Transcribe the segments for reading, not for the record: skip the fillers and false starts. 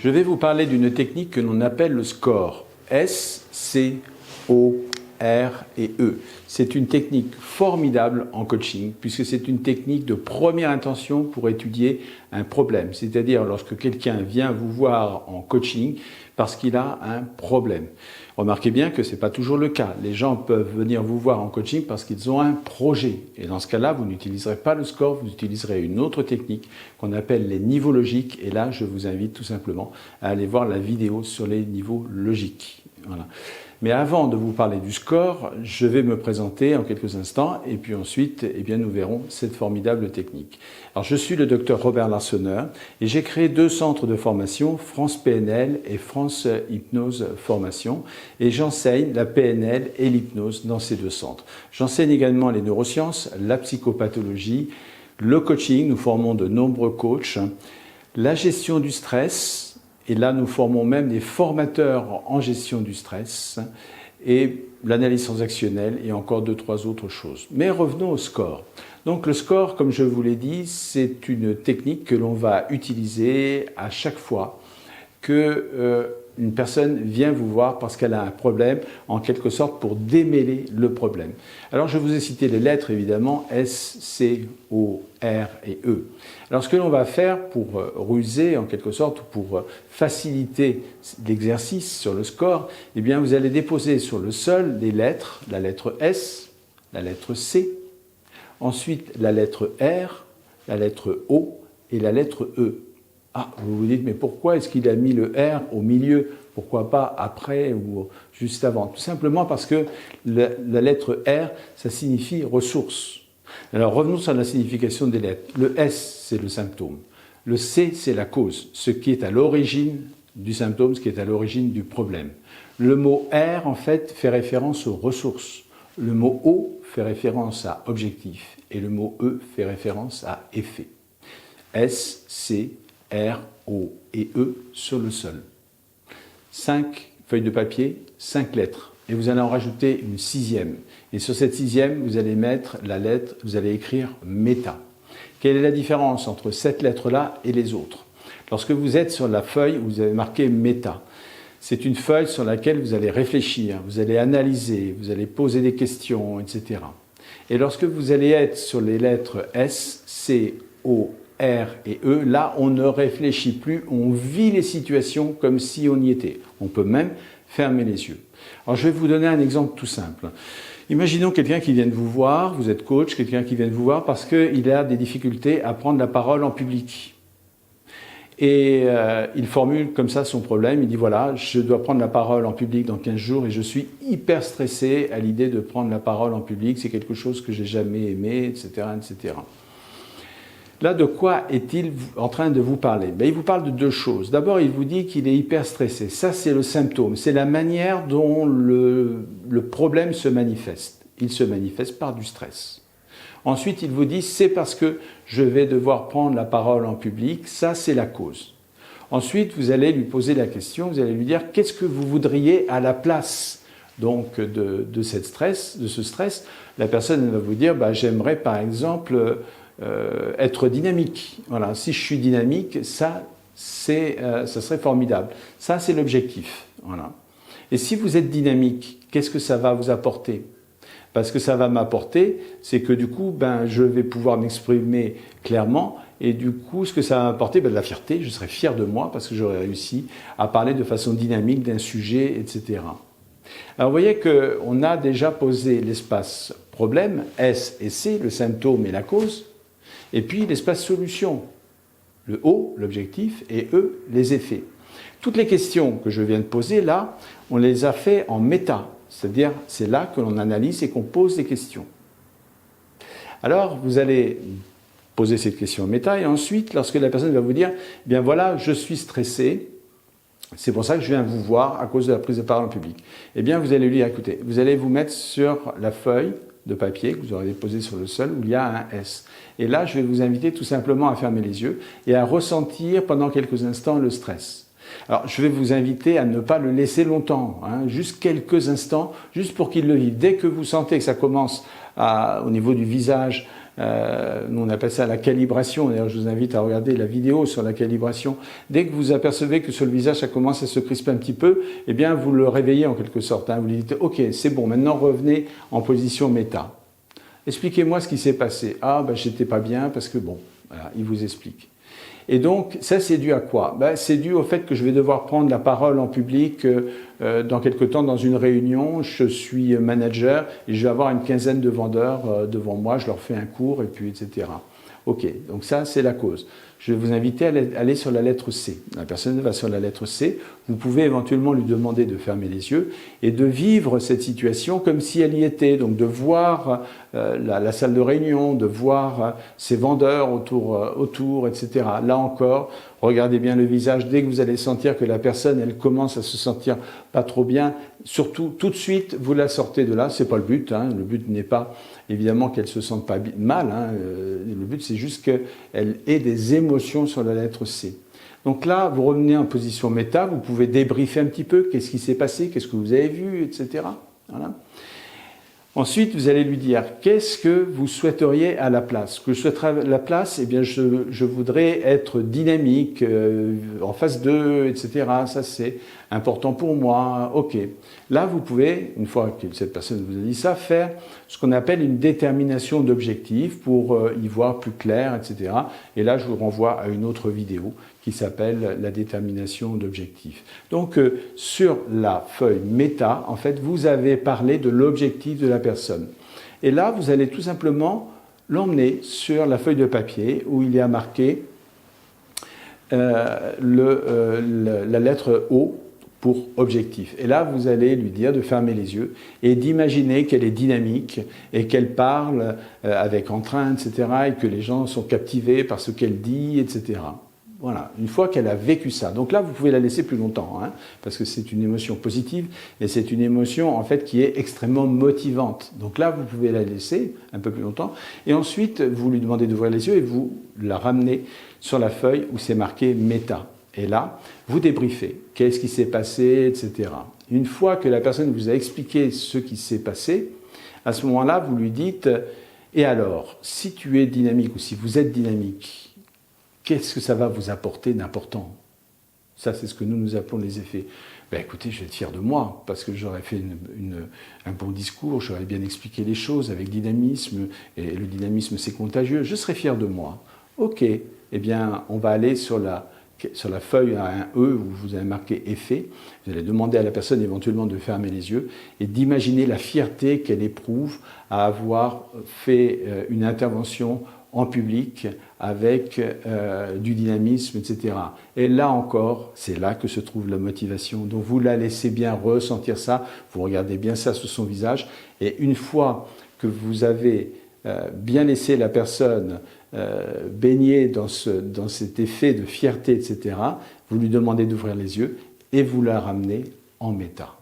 Je vais vous parler d'une technique que l'on appelle le SCORE. S-C-O-R-E. C'est une technique formidable en coaching puisque c'est une technique de première intention pour étudier un problème. C'est-à-dire lorsque quelqu'un vient vous voir en coaching parce qu'il a un problème. Remarquez bien que ce n'est pas toujours le cas. Les gens peuvent venir vous voir en coaching parce qu'ils ont un projet. Et dans ce cas-là, vous n'utiliserez pas le SCORE, vous utiliserez une autre technique qu'on appelle les niveaux logiques. Et là, je vous invite tout simplement à aller voir la vidéo sur les niveaux logiques. Voilà. Mais avant de vous parler du SCORE, je vais me présenter en quelques instants et puis ensuite, eh bien, nous verrons cette formidable technique. Alors, je suis le docteur Robert Larsonneur et j'ai créé 2 centres de formation, France PNL et France Hypnose Formation, et j'enseigne la PNL et l'hypnose dans ces 2 centres. J'enseigne également les neurosciences, la psychopathologie, le coaching, nous formons de nombreux coachs, la gestion du stress. Et là, nous formons même des formateurs en gestion du stress et l'analyse transactionnelle et encore 2-3 autres choses. Mais revenons au SCORE. Donc le SCORE, comme je vous l'ai dit, c'est une technique que l'on va utiliser à chaque fois que une personne vient vous voir parce qu'elle a un problème, en quelque sorte pour démêler le problème. Alors je vous ai cité les lettres évidemment, S, C, O, R et E. Alors ce que l'on va faire pour ruser en quelque sorte, pour faciliter l'exercice sur le SCORE, eh bien vous allez déposer sur le sol des lettres, la lettre S, la lettre C, ensuite la lettre R, la lettre O et la lettre E. Ah, vous vous dites, mais pourquoi est-ce qu'il a mis le R au milieu? Pourquoi pas après ou juste avant? Tout simplement parce que la lettre R, ça signifie ressources. Alors revenons sur la signification des lettres. Le S, c'est le symptôme. Le C, c'est la cause, ce qui est à l'origine du symptôme, ce qui est à l'origine du problème. Le mot R, en fait, fait référence aux ressources. Le mot O fait référence à objectif et le mot E fait référence à effet. S, C, R, O et E sur le sol. 5 feuilles de papier, 5 lettres. Et vous allez en rajouter une 6e. Et sur cette 6e, vous allez mettre la lettre, vous allez écrire méta. Quelle est la différence entre cette lettre-là et les autres? Lorsque vous êtes sur la feuille, vous avez marqué méta. C'est une feuille sur laquelle vous allez réfléchir, vous allez analyser, vous allez poser des questions, etc. Et lorsque vous allez être sur les lettres S, C, O, R et E, là, on ne réfléchit plus, on vit les situations comme si on y était. On peut même fermer les yeux. Alors, je vais vous donner un exemple tout simple. Imaginons quelqu'un qui vient de vous voir, vous êtes coach, quelqu'un qui vient de vous voir parce qu'il a des difficultés à prendre la parole en public. Et il formule comme ça son problème, il dit voilà, je dois prendre la parole en public dans 15 jours et je suis hyper stressé à l'idée de prendre la parole en public, c'est quelque chose que j'ai jamais aimé, etc., etc. Là, de quoi est-il en train de vous parler? Il vous parle de 2 choses. D'abord, il vous dit qu'il est hyper stressé. Ça, c'est le symptôme. C'est la manière dont le problème se manifeste. Il se manifeste par du stress. Ensuite, il vous dit, c'est parce que je vais devoir prendre la parole en public. Ça, c'est la cause. Ensuite, vous allez lui poser la question, vous allez lui dire, qu'est-ce que vous voudriez à la place donc, de ce stress? La personne va vous dire, j'aimerais par exemple être dynamique. Voilà, si je suis dynamique, ça serait formidable. Ça, c'est l'objectif. Voilà. Et si vous êtes dynamique, qu'est-ce que ça va vous apporter? Parce que ça va m'apporter, c'est que du coup, je vais pouvoir m'exprimer clairement et du coup, ce que ça va m'apporter, de la fierté. Je serai fier de moi parce que j'aurai réussi à parler de façon dynamique d'un sujet, etc. Alors, vous voyez qu'on a déjà posé l'espace problème, S et C, le symptôme et la cause. Et puis l'espace solution, le O, l'objectif, et E, les effets. Toutes les questions que je viens de poser là, on les a fait en méta, c'est-à-dire c'est là que l'on analyse et qu'on pose des questions. Alors vous allez poser cette question en méta et ensuite, lorsque la personne va vous dire, eh bien voilà, je suis stressé, c'est pour ça que je viens vous voir à cause de la prise de parole en public. Eh bien vous allez lui dire, écoutez, vous allez vous mettre sur la feuille de papier que vous aurez déposé sur le sol où il y a un S. Et là, je vais vous inviter tout simplement à fermer les yeux et à ressentir pendant quelques instants le stress. Alors, je vais vous inviter à ne pas le laisser longtemps, hein, juste quelques instants, juste pour qu'il le vive. Dès que vous sentez que ça commence au niveau du visage, nous on appelle ça la calibration, d'ailleurs je vous invite à regarder la vidéo sur la calibration. Dès que vous apercevez que sur le visage ça commence à se crisper un petit peu, eh bien vous le réveillez en quelque sorte, hein. Vous lui dites « Ok, c'est bon, maintenant revenez en position méta. Expliquez-moi ce qui s'est passé. Ah, ben j'étais pas bien parce que bon, voilà, il vous explique. » Et donc, ça, c'est dû à quoi? Ben, c'est dû au fait que je vais devoir prendre la parole en public dans quelque temps dans une réunion. Je suis manager et je vais avoir une quinzaine de vendeurs devant moi. Je leur fais un cours et puis etc. Ok, donc ça, c'est la cause. Je vais vous inviter à aller sur la lettre C. La personne va sur la lettre C. Vous pouvez éventuellement lui demander de fermer les yeux et de vivre cette situation comme si elle y était. Donc de voir la salle de réunion, de voir ses vendeurs autour, etc. Là encore, regardez bien le visage. Dès que vous allez sentir que la personne, elle commence à se sentir pas trop bien, surtout tout de suite, vous la sortez de là. C'est pas le but, hein. Le but n'est pas évidemment qu'elle se sente pas mal, hein. Le but, c'est juste qu'elle ait des émotions sur la lettre C. Donc là, vous revenez en position méta, vous pouvez débriefer un petit peu, qu'est-ce qui s'est passé, qu'est-ce que vous avez vu, etc. Voilà. Ensuite, vous allez lui dire, qu'est-ce que vous souhaiteriez à la place? Ce que je souhaiterais à la place, eh bien, je voudrais être dynamique, en face d'eux, etc. Ça, c'est important pour moi. Ok. Là, vous pouvez, une fois que cette personne vous a dit ça, faire ce qu'on appelle une détermination d'objectifs pour y voir plus clair, etc. Et là, je vous renvoie à une autre vidéo qui s'appelle la détermination d'objectifs. Donc, sur la feuille méta, en fait, vous avez parlé de l'objectif de la personne. Et là, vous allez tout simplement l'emmener sur la feuille de papier où il y a marqué la lettre O pour objectif. Et là, vous allez lui dire de fermer les yeux et d'imaginer qu'elle est dynamique et qu'elle parle avec entrain, etc. et que les gens sont captivés par ce qu'elle dit, etc. Voilà, une fois qu'elle a vécu ça. Donc là, vous pouvez la laisser plus longtemps, hein, parce que c'est une émotion positive et c'est une émotion en fait qui est extrêmement motivante. Donc là, vous pouvez la laisser un peu plus longtemps et ensuite, vous lui demandez d'ouvrir les yeux et vous la ramenez sur la feuille où c'est marqué méta. Et là, vous débriefez. Qu'est-ce qui s'est passé, etc. Une fois que la personne vous a expliqué ce qui s'est passé, à ce moment-là, vous lui dites « Et alors, si tu es dynamique ou si vous êtes dynamique, qu'est-ce que ça va vous apporter d'important ?» Ça, c'est ce que nous appelons les effets. Ben, écoutez, je vais être fier de moi, parce que j'aurais fait un bon discours, j'aurais bien expliqué les choses avec dynamisme, et le dynamisme, c'est contagieux. Je serais fier de moi. Ok, eh bien, on va aller sur la feuille à un E où vous avez marqué « effet », vous allez demander à la personne éventuellement de fermer les yeux et d'imaginer la fierté qu'elle éprouve à avoir fait une intervention en public avec du dynamisme, etc. Et là encore, c'est là que se trouve la motivation. Donc vous la laissez bien ressentir ça, vous regardez bien ça sur son visage, et une fois que vous avez bien laissé la personne baigner dans cet effet de fierté, etc., vous lui demandez d'ouvrir les yeux et vous la ramenez en méta.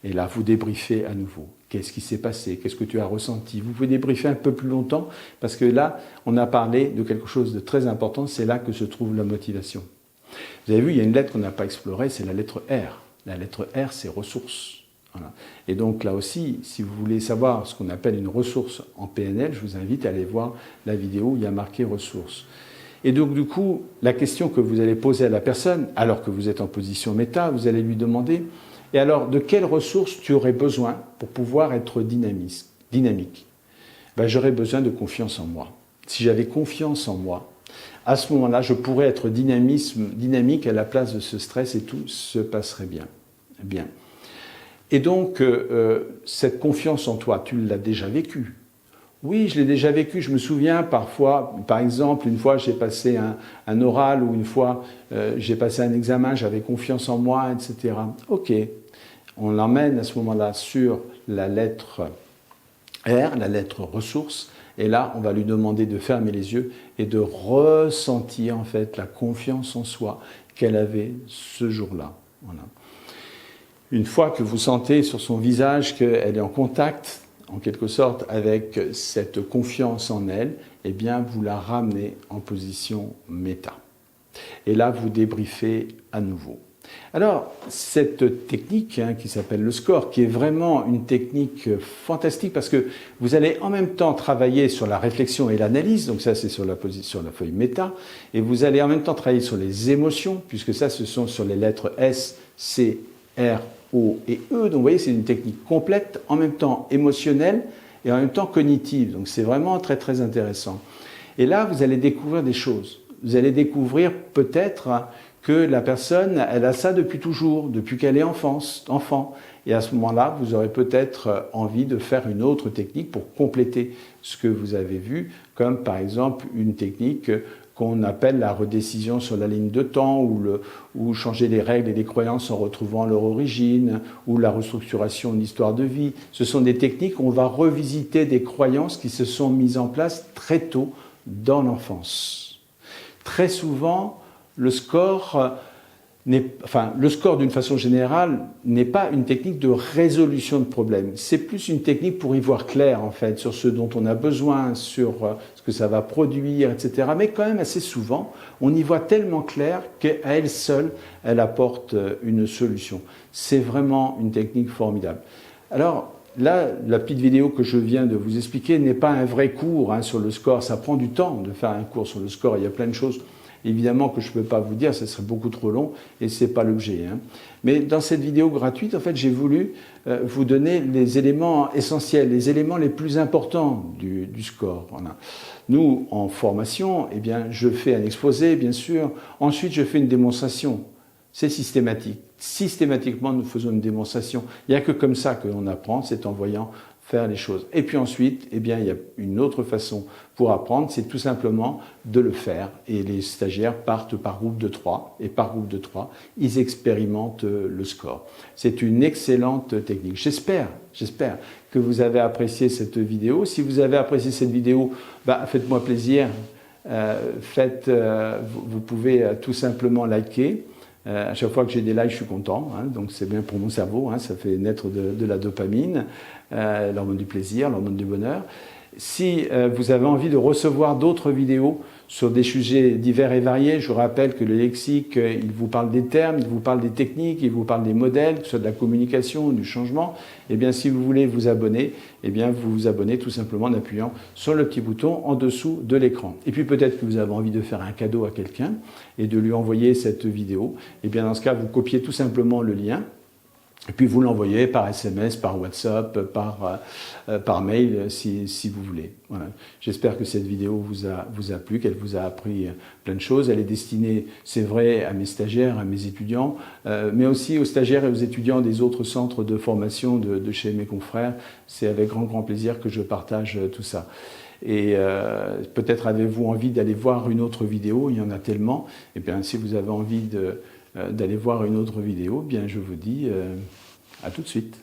Et là, vous débriefez à nouveau. Qu'est-ce qui s'est passé? Qu'est-ce que tu as ressenti? Vous pouvez débriefer un peu plus longtemps parce que là, on a parlé de quelque chose de très important. C'est là que se trouve la motivation. Vous avez vu, il y a une lettre qu'on n'a pas explorée, c'est la lettre R. La lettre R, c'est ressources. Voilà. Et donc là aussi, si vous voulez savoir ce qu'on appelle une ressource en PNL, je vous invite à aller voir la vidéo où il y a marqué ressources. Et donc du coup, la question que vous allez poser à la personne, alors que vous êtes en position méta, vous allez lui demander « Et alors, de quelles ressources tu aurais besoin pour pouvoir être dynamique ?» Ben, j'aurais besoin de confiance en moi. Si j'avais confiance en moi, à ce moment-là, je pourrais être dynamique à la place de ce stress et tout se passerait bien. Bien. Et donc, cette confiance en toi, tu l'as déjà vécue. Oui, je l'ai déjà vécu. Je me souviens parfois, par exemple, une fois j'ai passé un oral ou une fois j'ai passé un examen, j'avais confiance en moi, etc. Ok, on l'emmène à ce moment-là sur la lettre R, la lettre ressources, et là, on va lui demander de fermer les yeux et de ressentir en fait la confiance en soi qu'elle avait ce jour-là. Voilà. Une fois que vous sentez sur son visage qu'elle est en contact, en quelque sorte, avec cette confiance en elle, eh bien, vous la ramenez en position méta. Et là, vous débriefez à nouveau. Alors, cette technique qui s'appelle le score, qui est vraiment une technique fantastique parce que vous allez en même temps travailler sur la réflexion et l'analyse, donc ça c'est sur la feuille méta, et vous allez en même temps travailler sur les émotions, puisque ça ce sont sur les lettres S, C, R, O et E. Donc vous voyez, c'est une technique complète, en même temps émotionnelle et en même temps cognitive. Donc c'est vraiment très très intéressant. Et là, vous allez découvrir des choses. Vous allez découvrir peut-être que la personne, elle a ça depuis toujours, depuis qu'elle est enfant. Et à ce moment-là, vous aurez peut-être envie de faire une autre technique pour compléter ce que vous avez vu, comme par exemple une technique qu'on appelle la redécision sur la ligne de temps, ou changer les règles et les croyances en retrouvant leur origine, ou la restructuration en histoire de vie. Ce sont des techniques où on va revisiter des croyances qui se sont mises en place très tôt dans l'enfance. Très souvent, le score d'une façon générale n'est pas une technique de résolution de problèmes. C'est plus une technique pour y voir clair en fait sur ce dont on a besoin, sur ce que ça va produire, etc. Mais quand même assez souvent, on y voit tellement clair qu'à elle seule, elle apporte une solution. C'est vraiment une technique formidable. Alors là, la petite vidéo que je viens de vous expliquer n'est pas un vrai cours sur le score. Ça prend du temps de faire un cours sur le score. Il y a plein de choses évidemment que je ne peux pas vous dire, ce serait beaucoup trop long et ce n'est pas l'objet. Mais dans cette vidéo gratuite, en fait, j'ai voulu vous donner les éléments essentiels, les éléments les plus importants du score. Voilà. Nous, en formation, eh bien, je fais un exposé, bien sûr. Ensuite, je fais une démonstration. C'est systématique. Systématiquement, nous faisons une démonstration. Il n'y a que comme ça qu'on apprend, c'est en voyant faire les choses. Et puis ensuite, eh bien, il y a une autre façon pour apprendre, c'est tout simplement de le faire. Et les stagiaires partent par groupe de 3, et par groupe de 3, ils expérimentent le score. C'est une excellente technique. J'espère que vous avez apprécié cette vidéo. Si vous avez apprécié cette vidéo, faites-moi plaisir. Vous pouvez tout simplement liker. À chaque fois que j'ai des likes, je suis content, donc c'est bien pour mon cerveau, ça fait naître de la dopamine, l'hormone du plaisir, l'hormone du bonheur. Si vous avez envie de recevoir d'autres vidéos sur des sujets divers et variés, je vous rappelle que le lexique, il vous parle des termes, il vous parle des techniques, il vous parle des modèles, que ce soit de la communication, du changement. Eh bien, si vous voulez vous abonner, eh bien, vous vous abonnez tout simplement en appuyant sur le petit bouton en dessous de l'écran. Et puis peut-être que vous avez envie de faire un cadeau à quelqu'un et de lui envoyer cette vidéo. Eh bien, dans ce cas, vous copiez tout simplement le lien. Et puis vous l'envoyez par SMS, par WhatsApp, par mail, si vous voulez. Voilà. J'espère que cette vidéo vous a plu, qu'elle vous a appris plein de choses. Elle est destinée, c'est vrai, à mes stagiaires, à mes étudiants, mais aussi aux stagiaires et aux étudiants des autres centres de formation de chez mes confrères. C'est avec grand plaisir que je partage tout ça. Et peut-être avez-vous envie d'aller voir une autre vidéo, il y en a tellement. Et bien, si vous avez envie d'aller voir une autre vidéo, bien je vous dis à tout de suite.